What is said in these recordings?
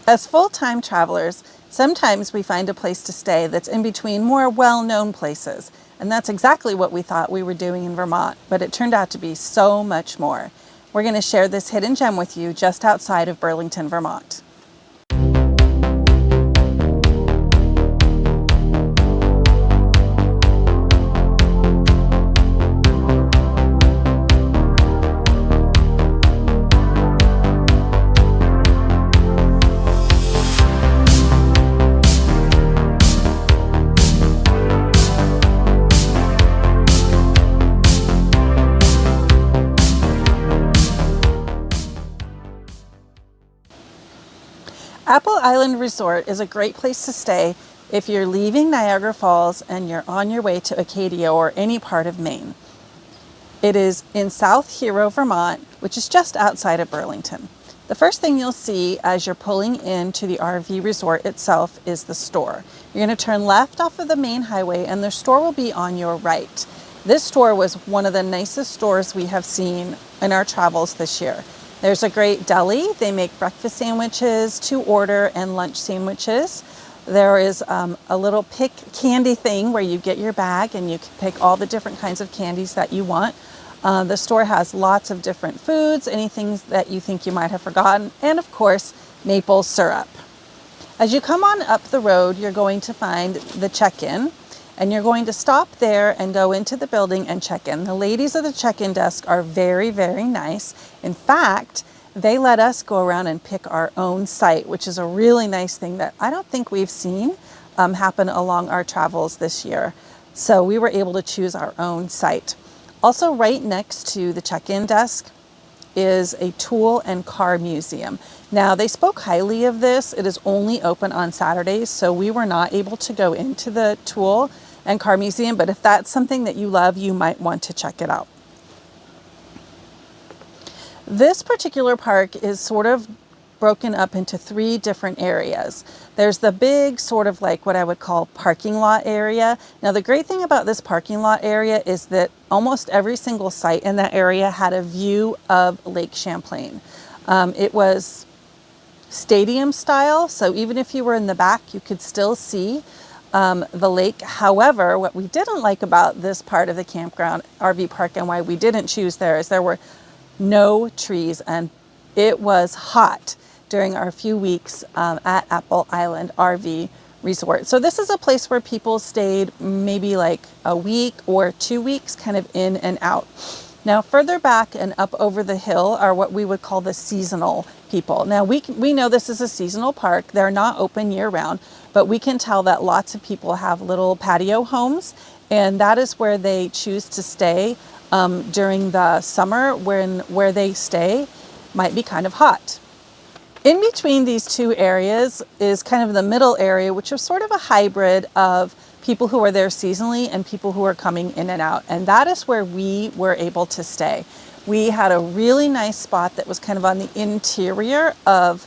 As full-time travelers, sometimes we find a place to stay that's in between more well-known places. And that's exactly what we thought we were doing in Vermont, but it turned out to be so much more. We're going to share this hidden gem with you just outside of Burlington, Vermont. Apple Island Resort is a great place to stay if you're leaving Niagara Falls and you're on your way to Acadia or any part of Maine. It is in South Hero, Vermont, which is just outside of Burlington. The first thing you'll see as you're pulling into the RV resort itself is the store. You're going to turn left off of the main highway and the store will be on your right. This store was one of the nicest stores we have seen in our travels this year. There's a great deli. They make breakfast sandwiches to order and lunch sandwiches. There is a little pick candy thing where you get your bag and you can pick all the different kinds of candies that you want. The store has lots of different foods, anything that you think you might have forgotten, and of course, maple syrup. As you come on up the road, you're going to find the check-in, and you're going to stop there and go into the building and check in. The ladies at the check-in desk are very, very nice. In fact, they let us go around and pick our own site, which is a really nice thing that I don't think we've seen happen along our travels this year. So we were able to choose our own site. Also, right next to the check-in desk is a tool and car museum. Now, they spoke highly of this. It is only open on Saturdays, so we were not able to go into the tool and car museum, but if that's something that you love, you might want to check it out. This particular park is sort of broken up into three different areas. There's the big sort of like what I would call parking lot area. Now, the great thing about this parking lot area is that almost every single site in that area had a view of Lake Champlain. It was stadium style, so even if you were in the back, you could still see the lake. However, what we didn't like about this part of the campground RV park and why we didn't choose there is there were no trees and it was hot during our few weeks at Apple Island RV Resort. So this is a place where people stayed maybe like a week or 2 weeks, kind of in and out. Now, further back and up over the hill are what we would call the seasonal people. Now, we know this is a seasonal park. They're not open year round, but we can tell that lots of people have little patio homes, and that is where they choose to stay during the summer, where they stay might be kind of hot. In between these two areas is kind of the middle area, which is sort of a hybrid of people who are there seasonally and people who are coming in and out. And that is where we were able to stay. We had a really nice spot that was kind of on the interior of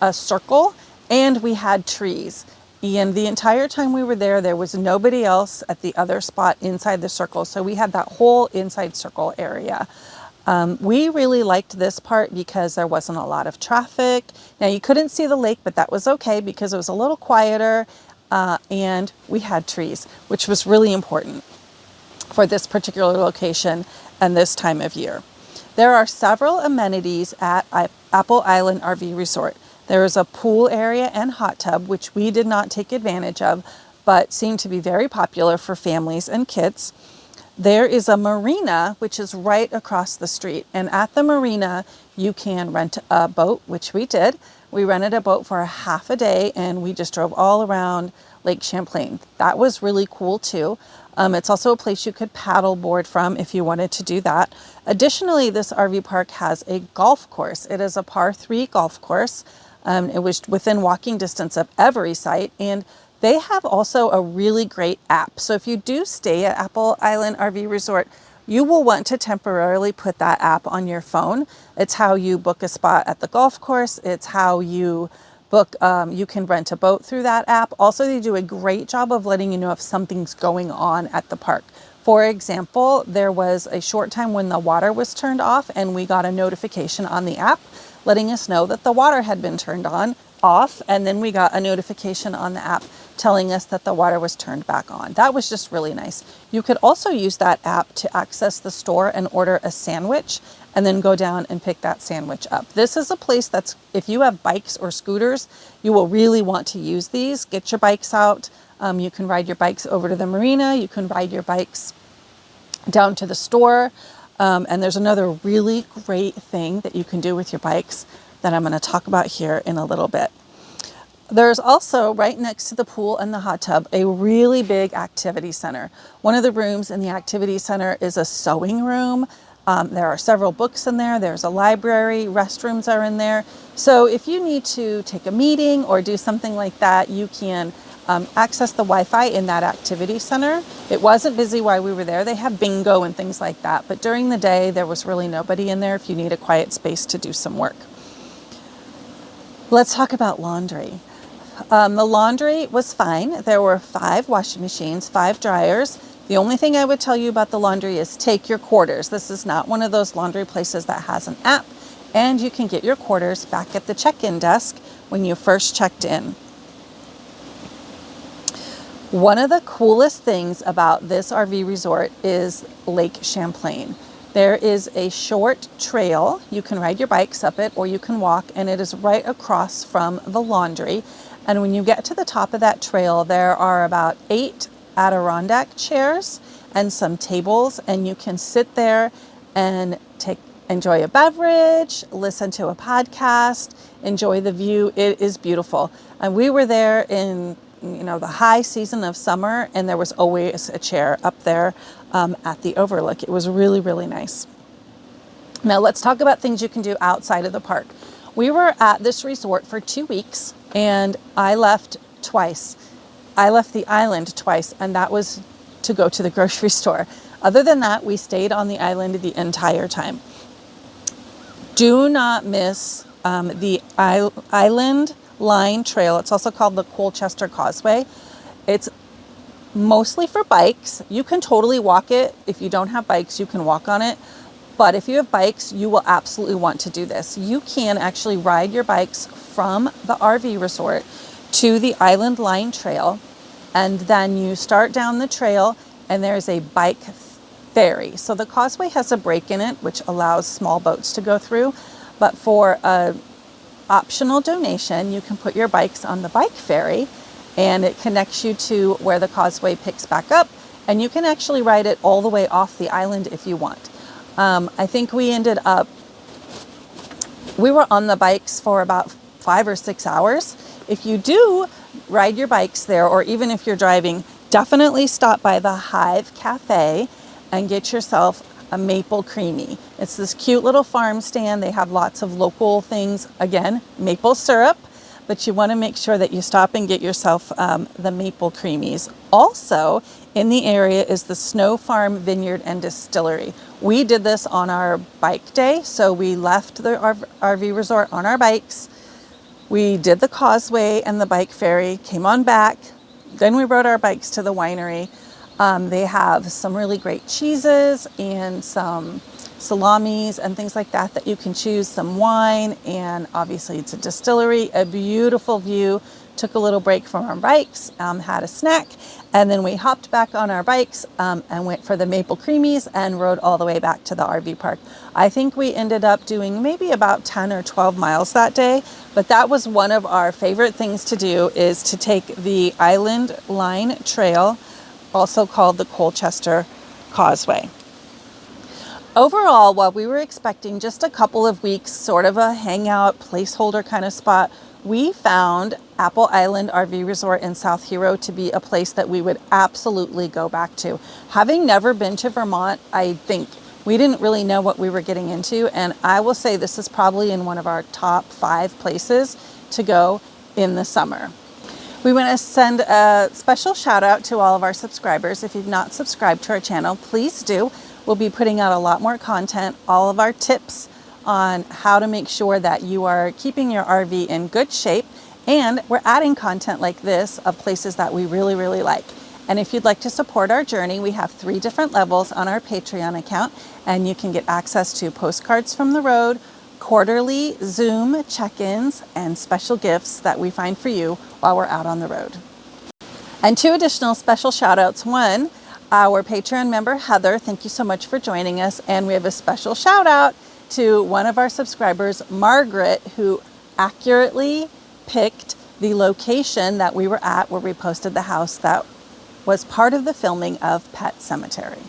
a circle, and we had trees. And the entire time we were there, there was nobody else at the other spot inside the circle. So we had that whole inside circle area. We really liked this part because there wasn't a lot of traffic. Now, you couldn't see the lake, but that was okay because it was a little quieter and we had trees, which was really important for this particular location and this time of year. There are several amenities at Apple Island RV Resort. There is a pool area and hot tub, which we did not take advantage of, but seemed to be very popular for families and kids. There is a marina, which is right across the street. And at the marina, you can rent a boat, which we did. We rented a boat for a half a day and we just drove all around Lake Champlain. That was really cool too. It's also a place you could paddle board from if you wanted to do that. Additionally, this RV park has a golf course. It is a par 3 golf course. It was within walking distance of every site, and they have also a really great app. So if you do stay at Apple Island RV Resort, you will want to temporarily put that app on your phone. It's how you book a spot at the golf course. It's how you book, you can rent a boat through that app. Also, they do a great job of letting you know if something's going on at the park. For example, there was a short time when the water was turned off and we got a notification on the app letting us know that the water had been turned off, and then we got a notification on the app telling us that the water was turned back on. That was just really nice. You could also use that app to access the store and order a sandwich and then go down and pick that sandwich up. This is a place that's, if you have bikes or scooters, you will really want to use these. Get your bikes out. You can ride your bikes over to the marina. You can ride your bikes down to the store. And there's another really great thing that you can do with your bikes that I'm going to talk about here in a little bit. There's also, right next to the pool and the hot tub, a really big activity center. One of the rooms in the activity center is a sewing room. There are several books in there. There's a library. Restrooms are in there. So if you need to take a meeting or do something like that, you can access the Wi-Fi in that activity center. It wasn't busy while we were there. They have bingo and things like that. But during the day, there was really nobody in there if you need a quiet space to do some work. Let's talk about laundry. The laundry was fine. There were 5 washing machines, 5 dryers. The only thing I would tell you about the laundry is take your quarters. This is not one of those laundry places that has an app, and you can get your quarters back at the check-in desk when you first checked in. One of the coolest things about this RV resort is Lake Champlain. There is a short trail. You can ride your bikes up it or you can walk, and it is right across from the laundry. And when you get to the top of that trail, there are about 8 Adirondack chairs and some tables, and you can sit there and enjoy a beverage, listen to a podcast, enjoy the view. It is beautiful. And we were there in the high season of summer, and there was always a chair up there at the overlook. It was really, really nice. Now let's talk about things you can do outside of the park. We were at this resort for 2 weeks, and I left twice. I left the island twice, and that was to go to the grocery store. Other than that, we stayed on the island the entire time. Do not miss the Island Line Trail. It's also called the Colchester Causeway. It's mostly for bikes. You can totally walk it. If you don't have bikes, you can walk on it. But if you have bikes, you will absolutely want to do this. You can actually ride your bikes from the RV resort to the Island Line Trail, and then you start down the trail, and there's a bike ferry. So the causeway has a break in it, which allows small boats to go through. But for a optional donation, you can put your bikes on the bike ferry, and it connects you to where the causeway picks back up, and you can actually ride it all the way off the island if you want. I think we were on the bikes for about 5 or 6 hours. If you do ride your bikes there, or even if you're driving, definitely stop by the Hive Cafe and get yourself a maple creamy. It's this cute little farm stand. They have lots of local things. Again, maple syrup, but you want to make sure that you stop and get yourself the maple creamies. Also, in the area is the Snow Farm Vineyard and Distillery. We did this on our bike day, so we left the RV resort on our bikes. We did the causeway and the bike ferry, came on back. Then we rode our bikes to the winery. They have some really great cheeses and some salamis and things like that that you can choose, some wine, and obviously it's a distillery, a beautiful view. Took a little break from our bikes, had a snack, and then we hopped back on our bikes and went for the maple creamies and rode all the way back to the RV park. I think we ended up doing maybe about 10 or 12 miles that day, but that was one of our favorite things to do, is to take the Island Line Trail, also called the Colchester Causeway. Overall, while we were expecting just a couple of weeks, sort of a hangout placeholder kind of spot, we found Apple Island RV Resort in South Hero to be a place that we would absolutely go back to. Having never been to Vermont, I think we didn't really know what we were getting into, and I will say this is probably in one of our top 5 places to go in the summer. We want to send a special shout out to all of our subscribers. If you've not subscribed to our channel, please do. We'll be putting out a lot more content, all of our tips on how to make sure that you are keeping your RV in good shape. And we're adding content like this of places that we really, really like. And if you'd like to support our journey, we have 3 different levels on our Patreon account, and you can get access to postcards from the road, quarterly Zoom check-ins, and special gifts that we find for you while we're out on the road. And 2 additional special shout outs. One, our Patreon member, Heather, thank you so much for joining us. And we have a special shout out to one of our subscribers, Margaret, who accurately picked the location that we were at where we posted the house that was part of the filming of Pet Cemetery.